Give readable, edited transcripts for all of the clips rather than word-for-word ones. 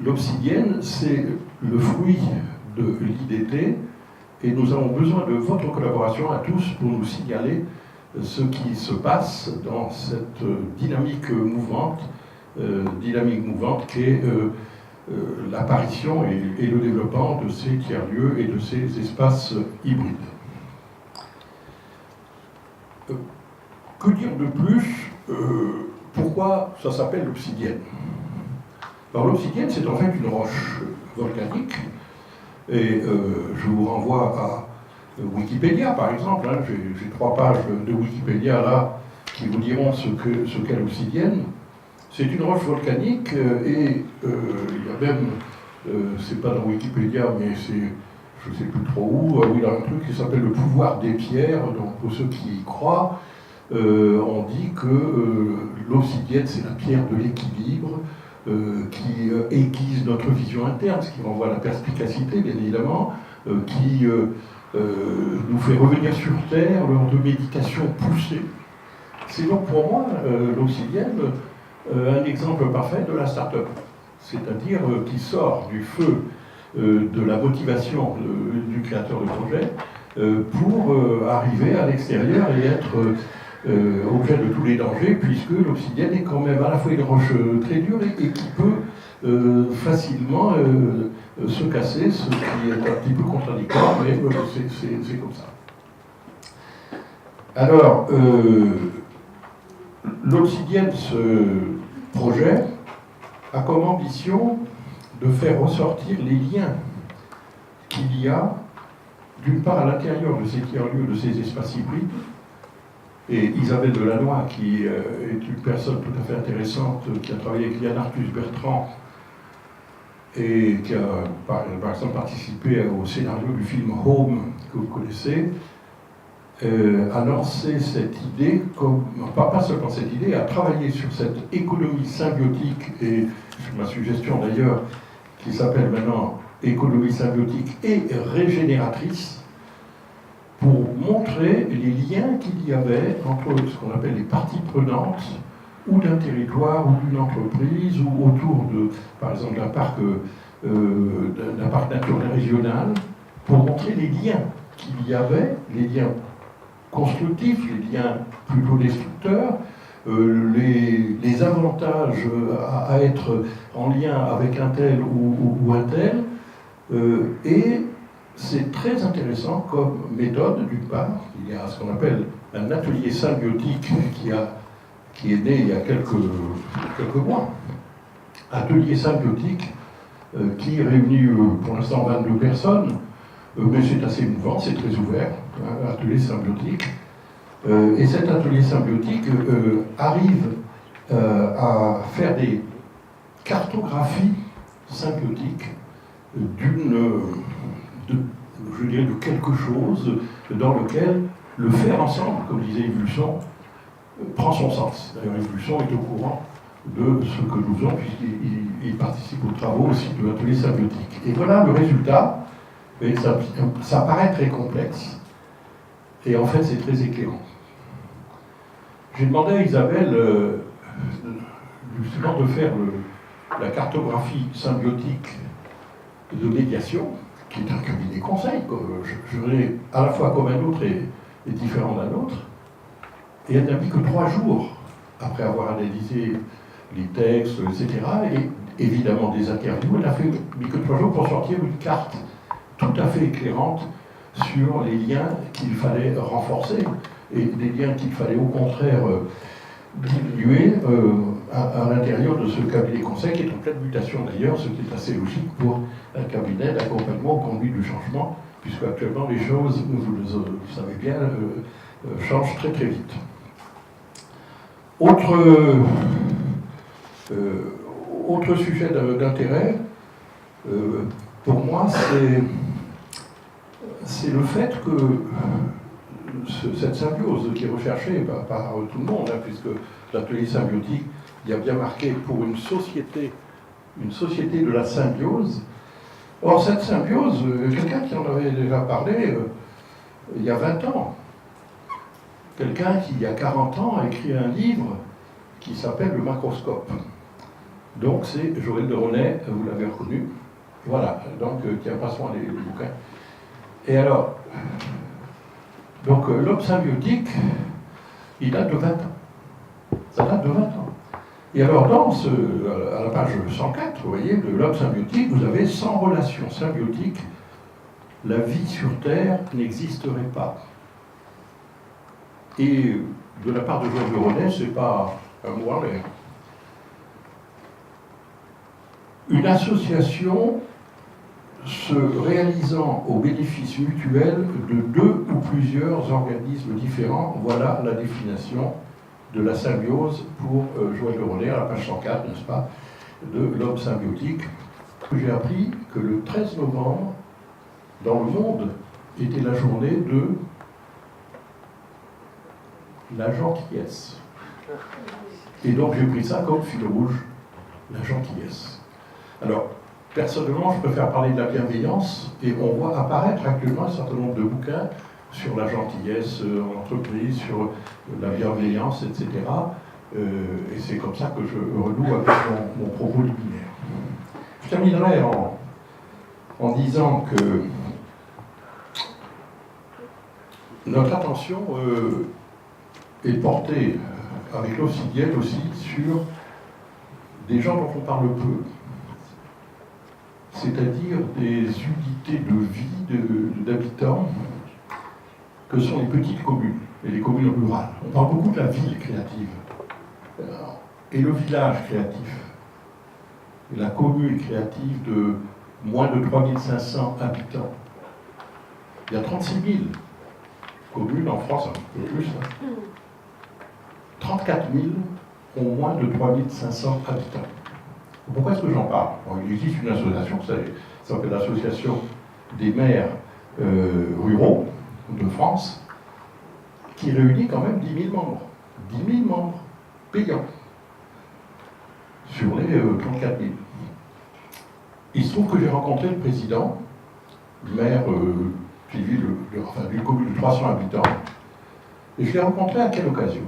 l'obsidienne, c'est le fruit de l'IDT, et nous avons besoin de votre collaboration à tous pour nous signaler ce qui se passe dans cette dynamique mouvante qui est l'apparition et le développement de ces tiers-lieux et de ces espaces hybrides. Que dire de plus? Pourquoi ça s'appelle l'obsidienne? Alors l'obsidienne, c'est en fait une roche volcanique, et je vous renvoie à Wikipédia, par exemple. Hein. J'ai 3 pages de Wikipédia là qui vous diront ce qu'est l'obsidienne. C'est une roche volcanique, et il y a même, c'est pas dans Wikipédia, mais c'est, je ne sais plus trop où, il y a un truc qui s'appelle le pouvoir des pierres. Donc pour ceux qui y croient, on dit que l'obsidienne, c'est la pierre de l'équilibre, qui aiguise notre vision interne, ce qui renvoie à la perspicacité, bien évidemment, qui nous fait revenir sur Terre lors de méditations poussées. C'est donc pour moi, l'obsidienne, un exemple parfait de la start-up, c'est-à-dire qui sort du feu de la motivation du créateur de projet pour arriver à l'extérieur et être objet de tous les dangers, puisque l'obsidienne est quand même à la fois une roche très dure et qui peut facilement se casser, ce qui est un petit peu contradictoire, mais c'est comme ça. Alors, l'obsidienne, ce projet, a comme ambition de faire ressortir les liens qu'il y a, d'une part à l'intérieur de ces tiers-lieux, de ces espaces hybrides. Et Isabelle Delannoy, qui est une personne tout à fait intéressante, qui a travaillé avec Yann Arthus Bertrand, et qui a par exemple participé au scénario du film Home, que vous connaissez, a lancé cette idée, pas seulement cette idée, a travaillé sur cette économie symbiotique, et ma suggestion d'ailleurs, qui s'appelle maintenant économie symbiotique et régénératrice, pour montrer les liens qu'il y avait entre ce qu'on appelle les parties prenantes, ou d'un territoire, ou d'une entreprise, ou autour de, par exemple, d'un parc naturel régional, pour montrer les liens qu'il y avait, les liens constructifs, les liens plutôt destructeurs, les avantages à être en lien avec un tel ou un tel, et c'est très intéressant comme méthode, d'une part. Il y a ce qu'on appelle un atelier symbiotique qui est né il y a quelques mois. Atelier symbiotique qui réunit pour l'instant 22 personnes, mais c'est assez mouvant, c'est très ouvert, hein, atelier symbiotique. Et cet atelier symbiotique arrive à faire des cartographies symbiotiques de quelque chose dans lequel le faire ensemble, comme disait Yves Luçon, prend son sens. D'ailleurs, Yves Luçon est au courant de ce que nous faisons, puisqu'il participe aux travaux aussi de l'atelier symbiotique. Et voilà le résultat. Et ça paraît très complexe, et en fait c'est très éclairant. J'ai demandé à Isabelle justement de faire la cartographie symbiotique de médiation, qui est un cabinet conseil, je l'ai à la fois comme un autre et différent d'un autre, et elle n'a mis que 3 jours après avoir analysé les textes, etc., et évidemment des interviews. Elle n'a mis que 3 jours pour sortir une carte tout à fait éclairante sur les liens qu'il fallait renforcer et des liens qu'il fallait au contraire diminuer à l'intérieur de ce cabinet conseil, qui est en pleine mutation d'ailleurs, ce qui est assez logique pour un cabinet d'accompagnement au conduit du changement, puisque actuellement les choses, vous le savez bien, changent très très vite. Autre sujet d'intérêt, pour moi, c'est le fait que cette symbiose qui est recherchée par tout le monde, hein, puisque l'atelier symbiotique, il y a bien marqué pour une société de la symbiose. Or, cette symbiose, quelqu'un qui en avait déjà parlé il y a 20 ans, quelqu'un qui, il y a 40 ans, a écrit un livre qui s'appelle Le Macroscope. Donc c'est Joël de Ronet, vous l'avez reconnu. Voilà, donc tiens, passons les bouquins. Et alors, donc l'homme symbiotique, il date de 20 ans. Ça date de 20 ans. Et alors, à la page 104, vous voyez, de l'homme symbiotique, vous avez sans relation symbiotique, la vie sur Terre n'existerait pas. Et de la part de Joël de Ronet, c'est pas un mot en l'air. Une association se réalisant au bénéfice mutuel de deux ou plusieurs organismes différents, voilà la définition de la symbiose pour Joël de Ronet, à la page 104, n'est-ce pas, de l'homme symbiotique. J'ai appris que le 13 novembre, dans le monde, était la journée de la gentillesse. Et donc j'ai pris ça comme fil rouge, la gentillesse. Alors, personnellement, je préfère parler de la bienveillance, et on voit apparaître actuellement un certain nombre de bouquins sur la gentillesse en entreprise, sur la bienveillance, etc. Et c'est comme ça que je renoue avec mon propos liminaire. Je terminerai en disant que notre attention est portée avec l'Obsidienne aussi sur des gens dont on parle peu, c'est-à-dire des unités de vie d'habitants que sont les petites communes et les communes rurales. On parle beaucoup de la ville créative et le village créatif, et la commune créative de moins de 3500 habitants. Il y a 36 000 communes en France, un peu plus. 34 000 ont moins de 3500 habitants. Pourquoi est-ce que j'en parle? Il existe une association, ça s'appelle l'Association des maires ruraux de France, qui réunit quand même 10 000 membres. 10 000 membres payants sur les 34 000. Il se trouve que j'ai rencontré le président, maire d'une commune de 300 habitants, et je l'ai rencontré à quelle occasion?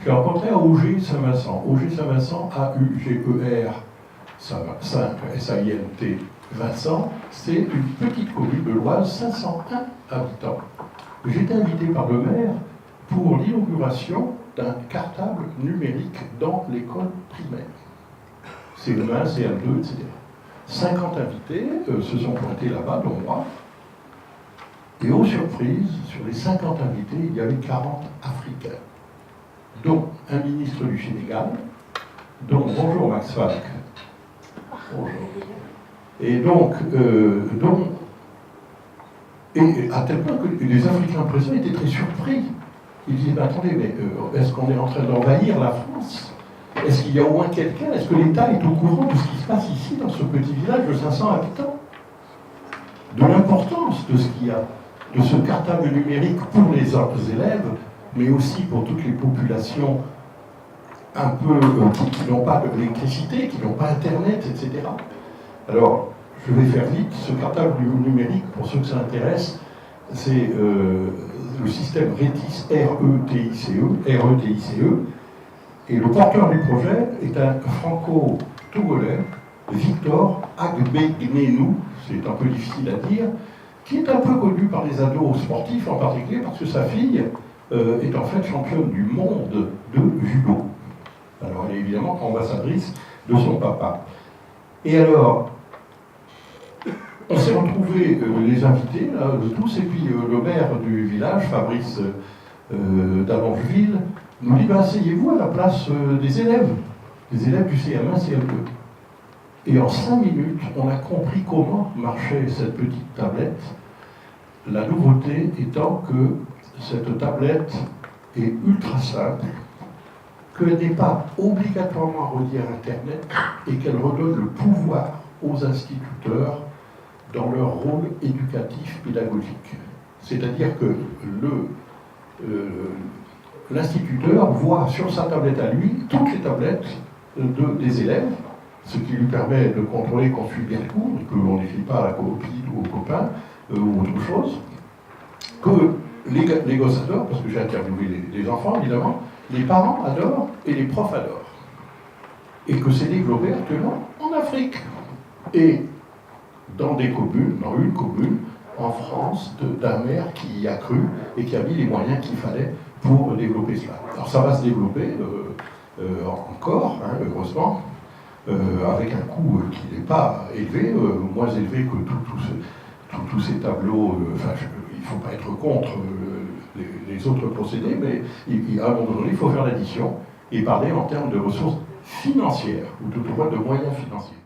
Je l'ai rencontré à Auger-Saint-Vincent. Auger-Saint-Vincent, A-U-G-E-R 5 S-A-I-N-T Vincent, c'est une petite commune de l'Oise, 501 habitants. J'étais invité par le maire pour l'inauguration d'un cartable numérique dans l'école primaire. CE1, CM2, etc. 50 invités se sont pointés là-bas, dont moi. Et aux surprises, sur les 50 invités, il y avait 40 Africains, dont un ministre du Sénégal, dont bonjour Max Falk. Bonjour. Et donc, et à tel point que les Africains présents étaient très surpris. Ils disaient, mais attendez, mais est-ce qu'on est en train d'envahir la France? Est-ce qu'il y a au moins quelqu'un? Est-ce que l'État est au courant de ce qui se passe ici, dans ce petit village de 500 habitants? De l'importance de ce qu'il y a, de ce cartable numérique pour les élèves, mais aussi pour toutes les populations un peu qui n'ont pas d'électricité, qui n'ont pas Internet, etc. Alors, je vais faire vite. Ce cartable numérique, pour ceux que ça intéresse, c'est le système RETICE, R-E-T-I-C-E, et le porteur du projet est un franco-togolais, Victor Agbegnenou, c'est un peu difficile à dire, qui est un peu connu par les ados sportifs en particulier, parce que sa fille est en fait championne du monde de judo. Alors elle est évidemment ambassadrice de son papa. Et alors, on s'est retrouvés, les invités, là, tous, et puis le maire du village, Fabrice d'Allongeville, nous dit, asseyez-vous à la place des élèves du CM1, CM2. Et en 5 minutes, on a compris comment marchait cette petite tablette. La nouveauté étant que cette tablette est ultra simple, qu'elle n'est pas obligatoirement reliée à Internet et qu'elle redonne le pouvoir aux instituteurs dans leur rôle éducatif pédagogique. C'est-à-dire que l'instituteur voit sur sa tablette à lui toutes les tablettes des élèves, ce qui lui permet de contrôler qu'on suit bien le cours, qu'on n'écrit pas à la copine ou au copain ou autre chose, que les gosses adorent, parce que j'ai interviewé les enfants évidemment, les parents adorent et les profs adorent. et que c'est développé actuellement en Afrique. Et dans des communes, dans une commune, en France, d'un maire qui y a cru et qui a mis les moyens qu'il fallait pour développer cela. Alors ça va se développer encore, hein, heureusement, avec un coût qui n'est pas élevé, moins élevé que tous ces tableaux. Il ne faut pas être contre les autres procédés, mais à un moment donné, il faut faire l'addition et parler en termes de ressources financières, ou toutefois de moyens financiers.